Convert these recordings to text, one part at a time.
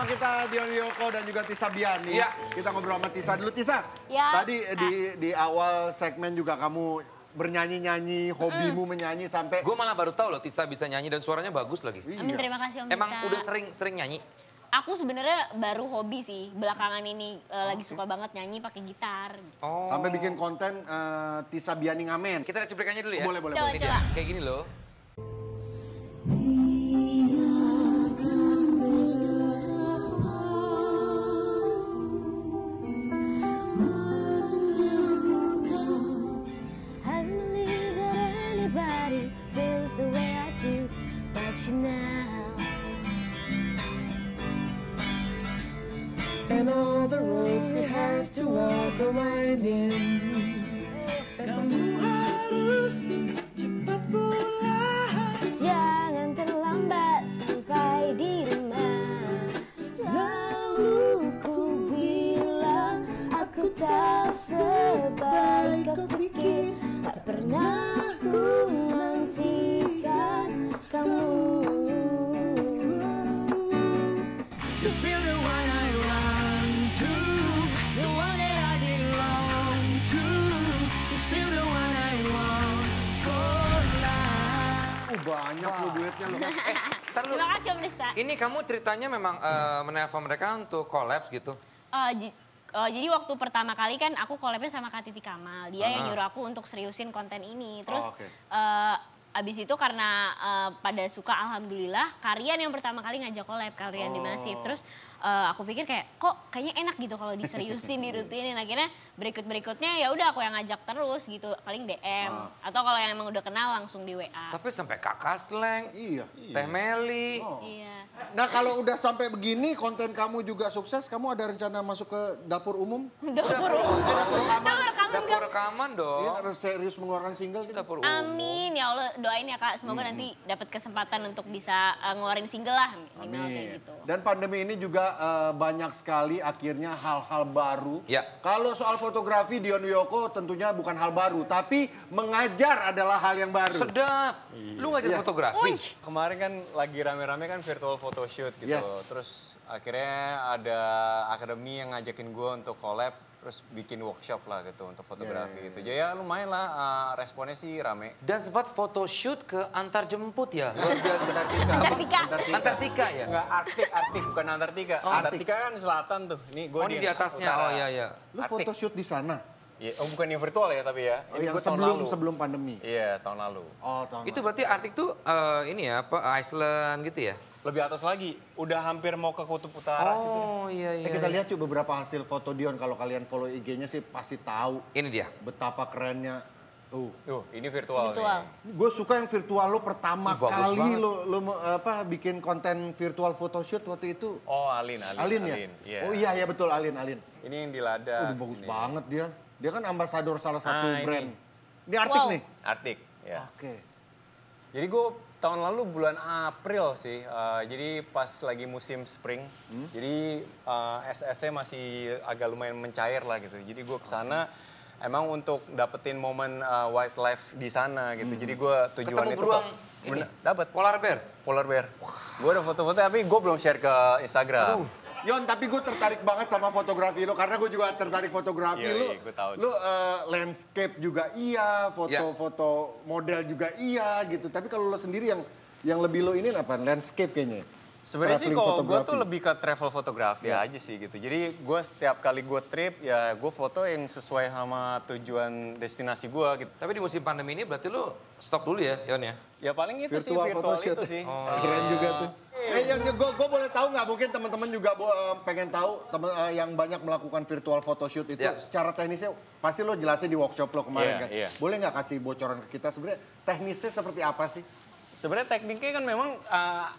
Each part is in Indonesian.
kita Dion Wiyoko dan juga Tisa Biani. Iya. Kita ngobrol sama Tisa dulu. Tisa, Ya. tadi di awal segmen juga kamu bernyanyi-nyanyi, hobimu menyanyi sampai... Gue malah baru tahu loh Tisa bisa nyanyi dan suaranya bagus lagi. Amin, terima kasih Om Emang Tisa. udah sering nyanyi? Aku sebenarnya baru hobi sih, belakangan ini lagi suka banget nyanyi pakai gitar. Oh. Sampai bikin konten Tisa Biani ngamen. Kita lihat cuplikannya dulu ya. Boleh. Coba, Ini coba. dia, kayak gini loh. And all the roads we have to walk are winding. Kamu harus cepat pulang. Jangan terlambat sampai di rumah. Selalu ku bilang aku tak sebaik kau pikir. Tak pernah ku nantikan kamu. You feel the one I want to, the one that I belong to. You feel the one I want for life. Banyak lo duetnya lo. Ntar lu, Terima kasih Om Rista. ini kamu ceritanya memang menelpon mereka untuk collabs gitu? Jadi waktu pertama kali kan aku collabnya sama Kak Titi Kamal. Dia yang nyuruh aku untuk seriusin konten ini. Terus oke. abis itu karena pada suka alhamdulillah, Karian yang pertama kali ngajak collab, Karian di Masif. Terus aku pikir kayaknya enak gitu kalau diseriusin, dirutinin. Akhirnya berikutnya ya udah aku yang ngajak terus gitu, paling DM. Atau kalau yang emang udah kenal langsung di WA. Tapi sampai Kakak Sleng, Iya. Teh Meli. Iya. Nah kalau udah sampai begini, konten kamu juga sukses, kamu ada rencana masuk ke dapur umum? Dapur umum. Dapur rekaman? Dapur rekaman dong. Iya, harus serius mengeluarkan single gitu. Dapur umum. Amin, ya Allah doain ya Kak. Semoga nanti dapat kesempatan untuk bisa ngeluarin single lah. Minimal kayak Amin. gitu. Dan pandemi ini juga banyak sekali akhirnya hal-hal baru. Ya. Kalau soal fotografi Dion Wiyoko tentunya bukan hal baru, tapi mengajar adalah hal yang baru. Sedap. Lu ngajar Iya. fotografi? Kemarin kan lagi rame-rame kan virtual photoshoot gitu. Yes. Terus akhirnya ada akademi yang ngajakin gue untuk collab, terus bikin workshop lah gitu untuk fotografi gitu. Jadi ya lumayan lah, responnya sih rame. Dan sempat photoshoot ke antar jemput ya? Luar biasa. Antartika. Antartika ya? Enggak, Arktik bukan Antartika. Antartika kan selatan tuh. Ini gue Oh ini di atasnya, oh iya. Lu photoshoot di sana? Iya, oh bukan yang virtual ya tapi ya. Oh, Ini yang gua tahun lalu. sebelum pandemi? Iya, tahun lalu. Oh, tahun Itu lalu. berarti Arktik tuh ini ya, apa Iceland gitu ya? Lebih atas lagi, udah hampir mau ke kutub utara situ. Oh iya. Kita lihat yuk beberapa hasil foto Dion. Kalau kalian follow IG-nya sih pasti tahu Ini dia. betapa kerennya. Tuh, ini virtual, Virtual. nih. Gue suka yang virtual lo pertama Ih, bagus kali banget. lo bikin konten virtual photoshoot waktu itu. Oh, Alin ya? Iya. Oh iya betul Alin. Ini yang di Lada. Bagus ini. banget dia. Dia kan ambasador salah satu Ah, ini. brand. Ini Arctic Wow. nih? Arktik, ya. Oke. Jadi gue tahun lalu bulan April sih, jadi pas lagi musim spring, jadi SS-nya masih agak lumayan mencair lah gitu. Jadi gue kesana emang untuk dapetin momen wildlife di sana gitu. Jadi gue tujuan Ketemu itu beruang ini? dapat Polar bear? polar bear. Gue ada foto-foto tapi gue belum share ke Instagram. Yon, tapi gue tertarik banget sama fotografi lo karena gue juga tertarik fotografi Iya, lo. iya, gue tahu. Lo landscape juga iya, foto-foto model juga iya gitu. Tapi kalau lo sendiri yang lebih lo ini apa? Landscape kayaknya. Sebenarnya sih Traveling kalau gue photography. tuh lebih ke travel fotografi aja sih gitu. Jadi gue setiap kali gue trip ya gue foto yang sesuai sama tujuan destinasi gue gitu. Tapi di musim pandemi ini berarti lu stop dulu ya, Yon ya? Ya paling itu sih Virtual virtual photoshoot. itu sih. Keren juga tuh. Yang gue boleh tahu nggak? Mungkin teman-teman juga pengen tahu yang banyak melakukan virtual photoshoot itu Ya. secara teknisnya pasti lo jelasin di workshop lo kemarin Iya, kan. iya. Boleh nggak kasih bocoran ke kita sebenarnya teknisnya seperti apa sih? Sebenarnya tekniknya kan memang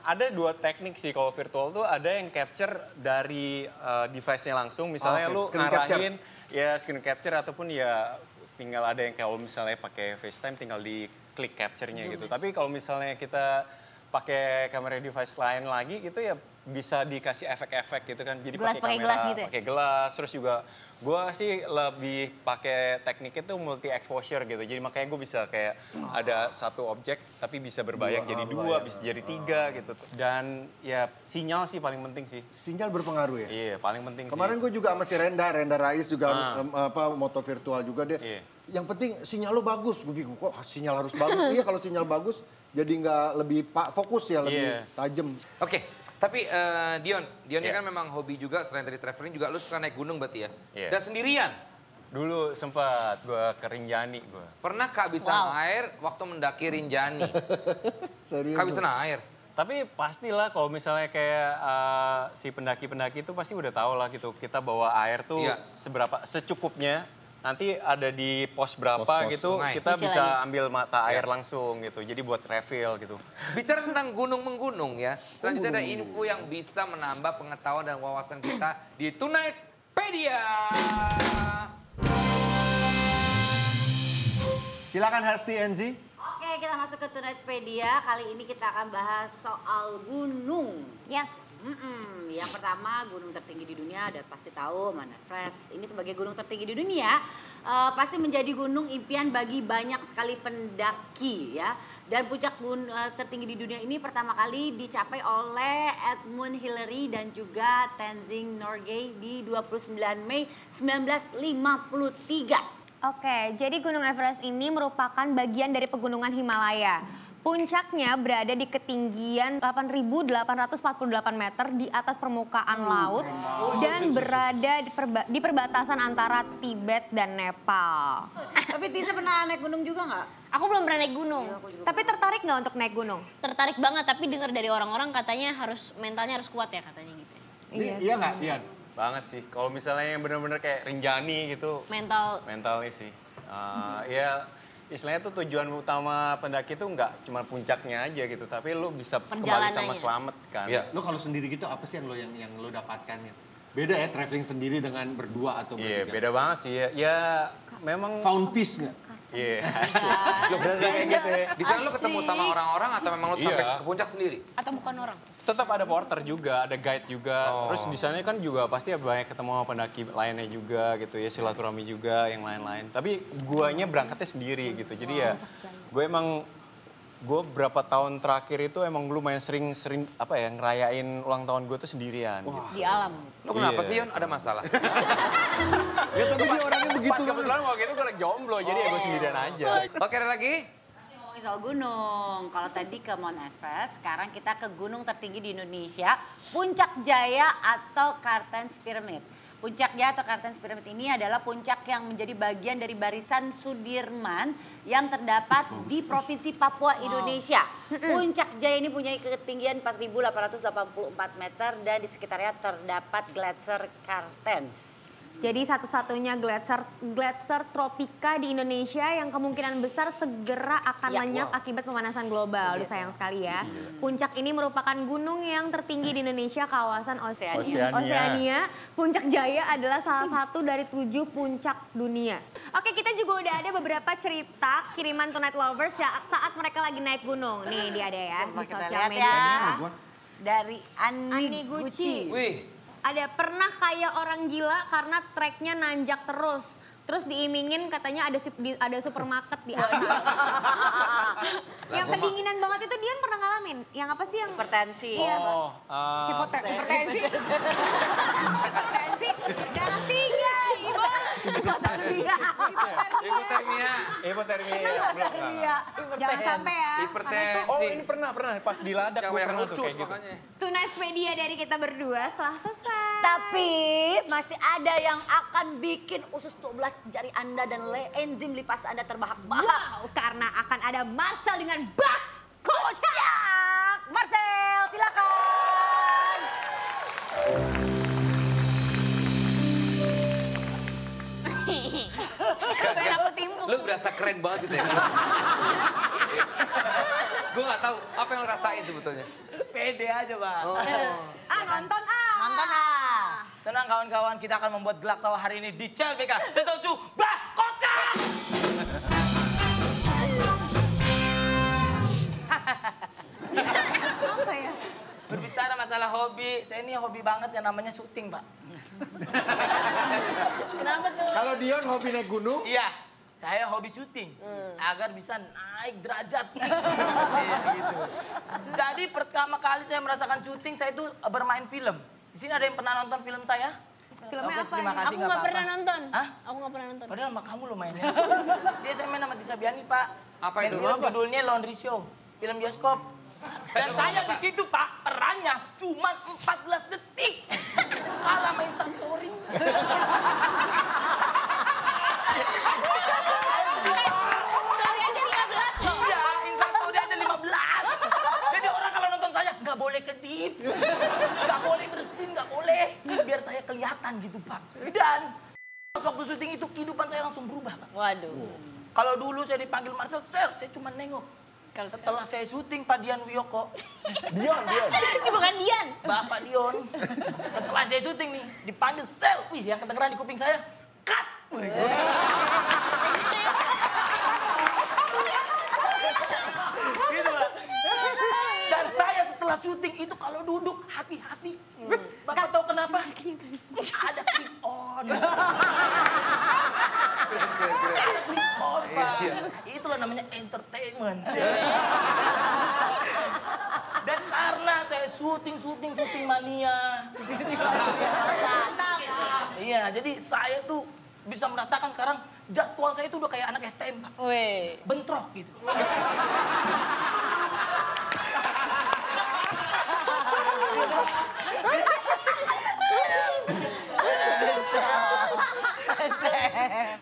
ada dua teknik sih kalau virtual tuh ada yang capture dari device-nya langsung. Misalnya Oke, lu screen capture. ngarahin ya screen capture ataupun ya tinggal ada yang kalau misalnya pakai FaceTime tinggal di klik capture-nya gitu. Tapi kalau misalnya kita pakai kamera device lain lagi gitu ya bisa dikasih efek-efek gitu kan. Jadi Gelas pakai pakai gelas kamera, gitu ya? pakai gelas. Terus juga gue sih lebih pakai teknik itu multi exposure gitu. Jadi makanya gue bisa kayak ada satu objek tapi bisa berbayang jadi dua, bisa jadi tiga gitu. Dan ya sinyal sih paling penting sih. Sinyal berpengaruh ya? Iya, paling penting Kemarin sih. gue juga sama si Renda Rais juga moto virtual juga dia. Iya. Yang penting sinyal lo bagus. Gue bingung kok sinyal harus bagus. Iya kalau sinyal bagus jadi nggak lebih fokus ya, lebih Iya. tajam. Oke, tapi Dion ini Iya. kan memang hobi juga selain dari traveling juga lu suka naik gunung berarti ya? Iya. Dan sendirian. Dulu sempat gue ke Rinjani gue. Pernah kehabisan air waktu mendaki Rinjani? Serius. Kehabisan air? Tapi pastilah kalau misalnya kayak si pendaki-pendaki itu pasti udah tahu lah gitu. Kita bawa air tuh Iya. secukupnya. Nanti ada di pos berapa Pos-pos gitu, sungai. kita Isi bisa lagi. ambil mata air langsung gitu. Jadi buat refill gitu. Bicara tentang gunung menggunung ya, selanjutnya ada info yang bisa menambah pengetahuan dan wawasan kita di Tunaipedia. Silakan Hesti Enzi. Oke, kita masuk ke Tunaipedia. Kali ini kita akan bahas soal gunung. Yes. Yang pertama, gunung tertinggi di dunia udah pasti tahu, Mount Everest. Ini sebagai gunung tertinggi di dunia, pasti menjadi gunung impian bagi banyak sekali pendaki ya. Dan puncak tertinggi di dunia ini pertama kali dicapai oleh Edmund Hillary dan juga Tenzing Norgay di 29 Mei 1953. Oke, jadi Gunung Everest ini merupakan bagian dari pegunungan Himalaya. Puncaknya berada di ketinggian 8.848 meter di atas permukaan laut dan berada di perbatasan antara Tibet dan Nepal. Tapi Tisa pernah naik gunung juga nggak? Aku belum pernah naik gunung. Tapi tertarik nggak untuk naik gunung? Tertarik banget, tapi dengar dari orang-orang katanya mentalnya harus kuat ya katanya gitu. Iya nggak, Dian? Banget sih. Kalau misalnya yang benar-benar kayak Rinjani gitu, mentalnya sih. Ya istilahnya tuh tujuan utama pendaki itu nggak cuma puncaknya aja gitu, tapi lu bisa kembali sama Perjalanannya. selamat kan. Iya. Lo kalau sendiri gitu apa sih yang lo dapatkan ya? Beda ya traveling sendiri dengan berdua atau Iya, bertiga? beda banget sih ya. Ya memang Found peace nggak? iya. asik. Berasa kayak gitu ya. Di sana lu ketemu sama orang-orang atau memang lu sampai Iya. ke puncak sendiri? Atau bukan orang? Tetap ada porter juga, ada guide juga. Terus di sana kan juga pasti banyak ketemu sama pendaki lainnya juga gitu ya, silaturahmi juga yang lain-lain. Tapi guanya berangkatnya sendiri gitu. Jadi ya gue berapa tahun terakhir itu emang lumayan sering apa ya ngerayain ulang tahun gue tuh sendirian. Gitu. Di alam. Lu kenapa Iya. sih Yon? Ada masalah? Ya tapi dia orangnya begitu. Pas kebetulan waktu itu gue lagi jomblo, jadi ya gue sendirian aja. Oke, ada lagi? Ngomongin soal gunung. Kalau tadi ke Mount Everest, sekarang kita ke gunung tertinggi di Indonesia, Puncak Jaya atau Kartens Pyramid. Puncak Jaya atau Kartens Pyramid ini adalah puncak yang menjadi bagian dari barisan Sudirman yang terdapat di Provinsi Papua, Indonesia. Puncak Jaya ini punya ketinggian 4.884 meter dan di sekitarnya terdapat gletser Kartens. Jadi satu-satunya gletser tropika di Indonesia yang kemungkinan besar segera akan Ya, lenyap akibat pemanasan global. Aduh sayang sekali ya. Puncak ini merupakan gunung yang tertinggi di Indonesia, kawasan Oseania. Puncak Jaya adalah salah satu dari 7 puncak dunia. Oke, kita juga udah ada beberapa cerita kiriman Tonight Lovers ya, saat mereka lagi naik gunung. Nih dia ada ya Coba di kita sosial lihat media. ya. Dari Ani Gucci. Gucci. Wih, Ada pernah kayak orang gila karena treknya nanjak terus. Terus diimingin katanya ada supermarket di atas. Yang kedinginan banget itu Dian pernah ngalamin. Yang apa sih yang Hipertensi. Iya. Oh, hipertensi? Hipertensi. Darah tinggi, Ibu. hipotermia. hipotermia. Jangan sampai ya. Hipertensi. Oh ini pernah pas di Ladakh Yang gue banyak pernah tuh lucus kayak gitu. makanya. Tunaipedia dari kita berdua setelah selesai. Tapi masih ada yang akan bikin usus 12 jari Anda dan enzim lipas Anda terbahak-bahak. Wow, karena akan ada Marcel dengan bak Kocak! Marcel, silakan. Pengen aku timpuk. Lu berasa keren banget gitu ya. Gue gak tahu apa yang lu rasain sebetulnya. Pede aja, Bang. nonton Nonton ah. Tenang kawan-kawan, kita akan membuat gelak tawa hari ini di CLBK. Setuju, bah, kocak! apa ya? Berbicara masalah hobi. saya ini hobi banget yang namanya syuting, Pak. Kenapa tuh? Kalau Dion hobi naik gunung, Iya, saya hobi syuting agar bisa naik derajat. Iya, gitu. Jadi pertama kali saya merasakan syuting, saya itu bermain film. Di sini ada yang pernah nonton film saya? Filmnya Oke, apa? terima kasih, Aku nggak pernah apa-apa. nonton. Hah? Aku nggak pernah nonton. Padahal sama kamu lo mainnya. Dia saya main sama Tisa Biani, Pak. Apa Main itu? film judulnya Laundry Show, film bioskop. Dan saya di situ, Pak, perannya cuma 14 detik. Kalah main Instastory. Iya, Instastory aja 15. Jadi orang kalau nonton saya, nggak boleh kedip. Nggak boleh bersin, nggak boleh. Biar saya kelihatan gitu, Pak. Dan waktu syuting itu kehidupan saya langsung berubah, Pak. Waduh. Kalau dulu saya dipanggil Marcel, saya cuma nengok. Setelah saya syuting Pak Dian Wiyoko, Ini bukan Dian. Bapak Dion, setelah saya syuting nih, dipanggil Sel, wih yang kedengeran di kuping saya, cut. Gitu Pak. Dan saya setelah syuting itu kalau duduk hati-hati. Bapak tahu kenapa? Ada clip on. Clip on, Pak. Itulah namanya entertainment. Dan karena saya syuting mania. Iya, jadi saya tuh bisa merasakan sekarang jadwal saya itu udah kayak anak STM, Pak. Weh. Bentrok gitu.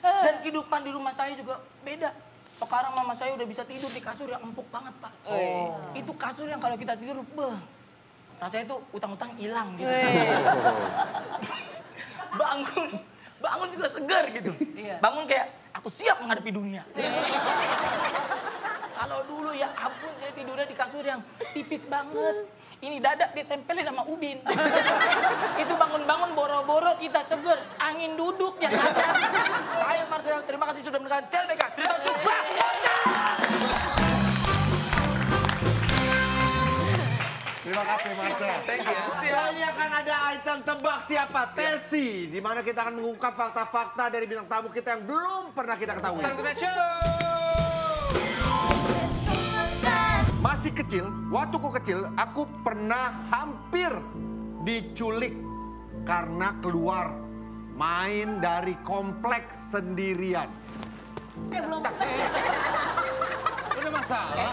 Dan kehidupan di rumah saya juga beda. Sekarang mama saya udah bisa tidur di kasur yang empuk banget, Pak. Itu kasur yang kalau kita tidur, rasanya itu utang-utang hilang gitu. Bangun juga segar gitu. Bangun kayak aku siap menghadapi dunia. Kalau dulu ya ampun saya tidurnya di kasur yang tipis banget. Ini dadak ditempelin sama ubin. Itu bangun-bangun boro-boro kita seger. Angin duduk yang ada. Saya Marcel, terima kasih sudah mendengarkan CLBK. Cerita coba. terima kasih Marcel. Thank you. Selanjutnya akan ada item tebak siapa Tesi, di mana kita akan mengungkap fakta-fakta dari bintang tamu kita yang belum pernah kita ketahui. Masih kecil, waktu ku kecil, aku pernah hampir diculik karena keluar main dari kompleks sendirian. Udah masalah.